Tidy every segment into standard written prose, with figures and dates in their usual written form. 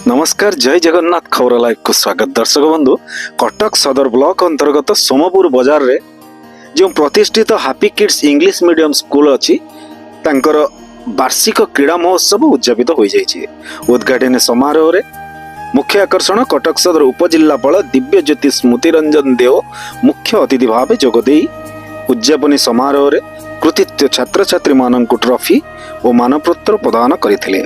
नमस्कार जय जगन्नाथ खबर लाइव को स्वागत दर्शक बंधु। कटक सदर ब्लॉक अंतर्गत सोमपुर बाजार रे जो प्रतिष्ठित happy Kids English medium school अच्छी तांकर वार्षिक क्रीड़ा महोत्सव उद्यापित हो जाइए। उद्घाटन समारोह रे मुख्य आकर्षण कटक सदर उपजिल्लापाल दिव्य ज्योति स्मृति रंजन देव मुख्य अतिथि भाव जोगदे उद्यापनी समारोह रे कृतित्व छात्र छात्री मानक ट्रॉफी और मानपत्र प्रदान करथिले।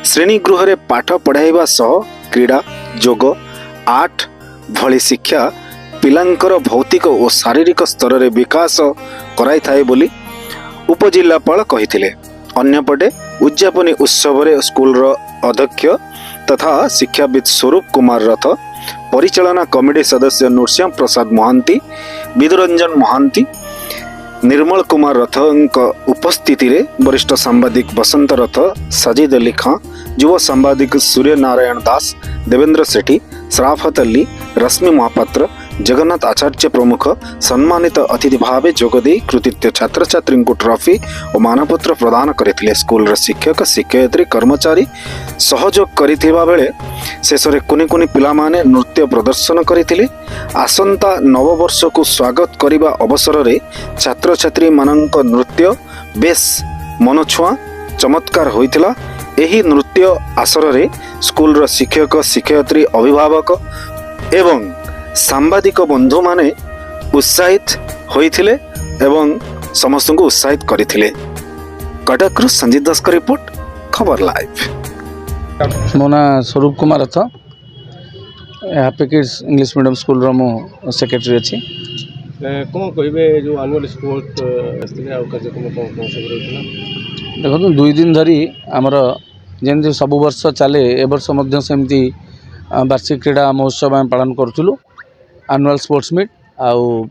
श्रेणी गृह रे पाठ पढ़ाइबा सह क्रीड़ा जोग आर्ट भली शिक्षा पिलांकर भौतिक और शारीरिक स्तर रे विकास कराई थाए बोली उपजिल्लापाल कहिथिले। अन्यपटे उद्यापनी उत्सव रे स्कूल रो अध्यक्ष तथा शिक्षाविद स्वरूप कुमार रथ, परिचालना कमिटी सदस्य नृसिंह प्रसाद महांती, विदुरंजन महांती, निर्मल कुमार रथ उपस्थिति रे वरिष्ठ सांबादिक बसंत रथ, सजीद अली खां, युव सांबादिक सूर्य नारायण दास, देवेंद्र सेठी, सराफत अली, रश्मि महापात्र, जगन्नाथ आचार्य प्रमुख सम्मानित अतिथि भावे जोगदे कृतित्व छात्र छात्री को ट्रॉफी और मानपत्र प्रदान करथिले। स्कूल शिक्षक शिक्षयित्री कर्मचारी सहयोग करिथिबा बेले शेष रे कुनि कुनि पिला माने नृत्य प्रदर्शन करथिले। आसंता नववर्ष को स्वागत करिबा अवसर रे छात्र छात्री मानक नृत्य बेस मनछुआ चमत्कार होइतिला। एही नृत्य आसर रे स्कूल शिक्षक शिक्षयित्री अभिभावक एवं सांबादिक बंधु माने उत्साहित होइथिले एवं समस्त को उत्साहित करिथिले। कटक संजीत दास का रिपोर्ट खबर लाइव। मो ना Swarup Kumar Rath, Happy Kids English medium school रो मो सेक्रेटरी अछि। कौन कहबे जो एनुअल स्पोर्ट असले आ कार्यक्रम कौन सब रहथिला? देखो 2 दिन धरी हमर जेन सब वर्ष चले ए वर्ष मध्य सेमती वार्षिक क्रीड़ा महोत्सव आम पालन करूँ। एनुअल स्पोर्ट्स मीट आउ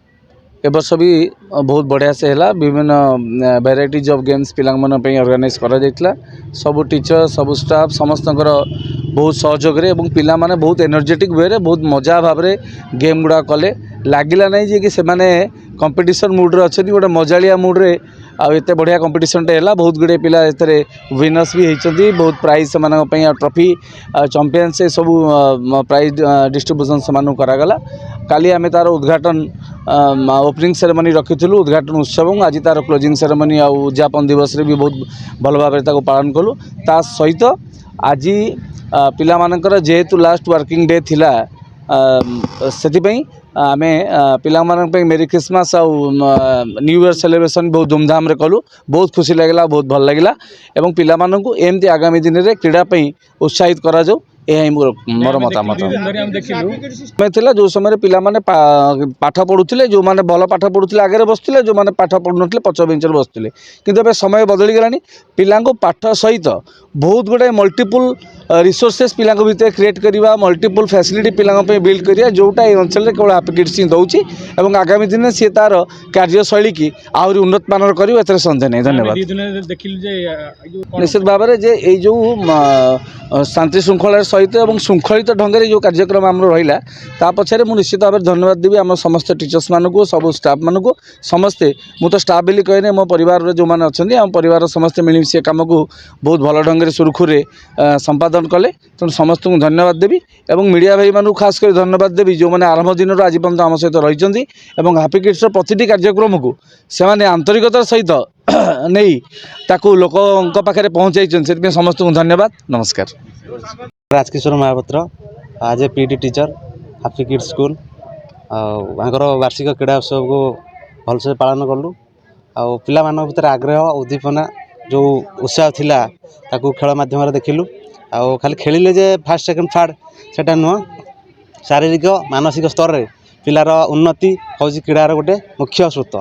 ए वर्ष भी बहुत बढ़िया से है। विभिन्न वेराइटीज ऑफ गेम्स पिला ऑर्गेनाइज करा जायतिला। सब टीचर सब स्टाफ समस्त बहुत सहयोग रे एवं पिला माने बहुत एनर्जेटिक वे रे बहुत मजा भाव रे गेम गुड़ा कले। लागिला नहीं जे कि से माने कंपटीशन मूड रे अछनी, गोटे मजालिया मूड रे आ एते बढ़िया कंपटीशन टे हैला। बहुत गुडे पिला एतरे विनर्स भी होइचंती। बहुत प्राइज से मानक पई ट्रॉफी चैंपियन से सब प्राइज डिस्ट्रीब्यूशन से मानू करा गला। काली आमे तार उद्घाटन ओपनिंग सेरेमनी रखिथिलु, उद्घाटन उत्सव आज तार क्लोजिंग सेरेमनी आ उद्यापन दिवस रे भी बहुत भल भाव ताको पालन कलु। ता सहित आज पिला मानकर जेहेतु लास्ट वर्किंग डे थिला से आमे पिला मानक पे मेरी क्रिसमस आ न्यू ईयर सेलिब्रेशन बहुत धूमधाम रे कलु। बहुत खुशी लगला, बहुत भल लगला एवं पिला मानक एमती आगामी दिन रे क्रीड़ा पे उत्साहित करा जाऊ। यही मोर मतामत थिला। जो समय पिला माने पाठ पढ़ुथिले, जो माने भल पाठ पढ़ुथिले आगे बसथिले, जो माने पाठ पढ़ु नथिले पछ बेंचर बसथिले। किंतु ए समय बदली गलानी। पिला को पाठ सहित बहुत गुडे मल्टीपल रिसोर्सेस पिला भितर क्रिएट करवा, मल्टीपल फैसिलिटी पिला बिल्ड करिया, जोटा ए अंचल केवल हैप्पी किड्स दउची एवं आगामी दिन सी तार कार्यशैली की आहरी उन्नत मानर करियो एथरे संदेह नहीं। धन्यवाद। निश्चित भाव में जे ए जो शांति श्रृंखला सहित एवं श्रृंखलित ढंग से जो कार्यक्रम आम रहा ता पछरे मु निश्चित भाव में धन्यवाद देवी आम समस्त टीचर्स मानक सब स्टाफ मानक समस्ते। मु तो स्टाफ बोली कहने मो परिवार जो मैंने अच्छा आम परिवार समस्ते मिलमिशि कम को बहुत भल ढंग से सुरखुरे संपादन कले। तेणु समस्त को धन्यवाद देवी एवं मीडिया भाई मानू खास कर धन्यवाद देवी जो मैंने आरंभ दिन आज पर्यटन आम सहित रही एवं हैप्पी किड्स प्रति कार्यक्रम को से आंतरिकतार सहित नहीं ताकू लोकों पाखे पहुँचाई से समस्त को धन्यवाद। नमस्कार। राजकिशोर महापात्र आज ए PT teacher Happy Kids school आर वार्षिक क्रीड़ा उत्सव को भलसे पालन कलु। पिला मान भीतर आग्रह उद्दीपना जो उत्साह थिला ताकू खेल माध्यम देखिलु। खाली खेलिले जे फास्ट सेकेंड थर्ड सेटा नुह, शारीरिक मानसिक स्तर रे पिलार उन्नति हूँ क्रीड़ार गोटे मुख्य स्रोत।